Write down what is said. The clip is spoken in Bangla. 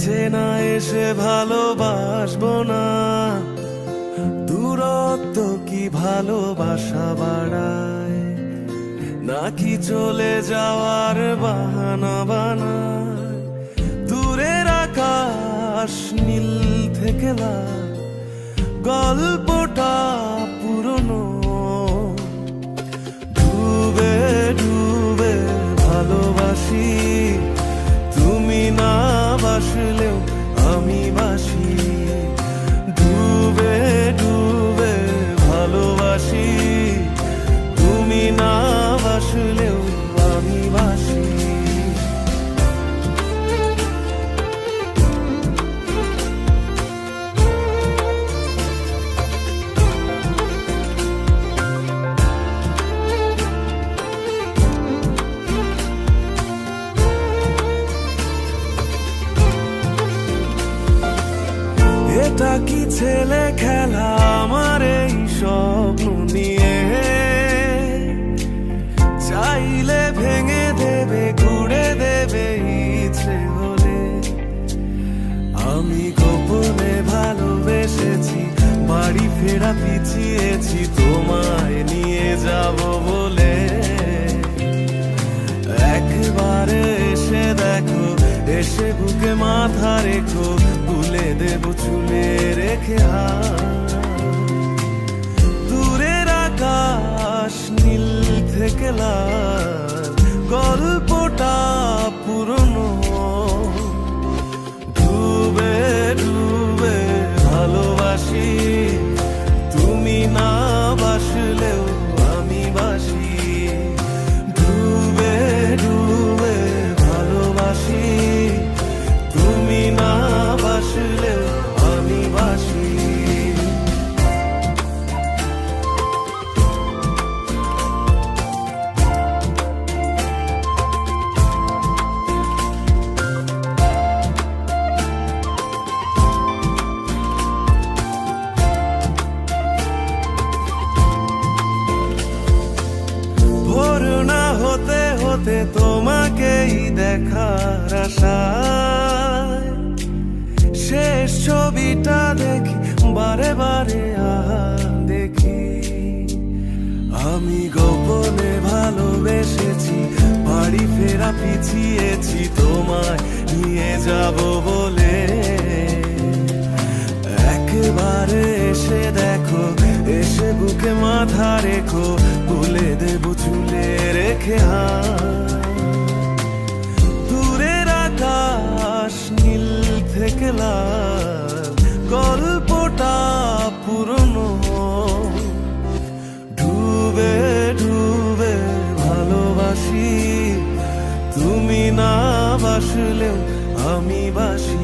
কাছে না এসে ভালোবাসবো না, দূরত্ব কি ভালোবাসা বাড়ায়, নাকি চলে যাওয়ার বাহানা বানায়। দূরের আকাশ নীল থেকে লাল, গল্পটা পুরনো। ডুবে ডুবে ভালোবাসি, তুমি না বাসলেও আমি বাসি। ডুবে ডুবে ভালোবাসি, তুমি না বাসলেও আমি বাসি। এটা কি ছেলে খেলা আমার এই স্বপ্ন নিয়ে, চাইলে ভেঙে দেবে ঘুরে দেবে ইচ্ছে হলে। আমি গোপনে ভালোবেসেছি, বাড়ি ফেরা পিছিয়েছি তোমায় নিয়ে যাব বলে। একবারে এসে দেখো, এসে বুকে মাথা রেখো, তুলে দেব চুলে রেখে হাত। দূরের আকাশ নীল থেকে লাল, গল্পটা পুরনো। ডুবে ডুবে ভালোবাসি, তুমি না বাসলেও আমি বাসি। ডুবে ডুবে ভালোবাসি, তুমি না বাসলেও আমি বাসি। ভোর না হতে হতে তোমাকেই দেখার আশায়, শেষ ছবিটা দেখি বারে বারে দেখি। আমি গোপনে ভালোবেসেছি, বাড়ি ফেরা পিছিয়েছি তোমায় নিয়ে যাব বলে। একবারে এসে দেখো, এসে বুকে মাথা রেখো, তুলে দেব চুলে রেখে হাত। দূরের আকাশ নীল থেকে লাল, গল্পটা পুরনো। ডুবে ডুবে ভালোবাসি, তুমি না বাসলেও আমি বাসি।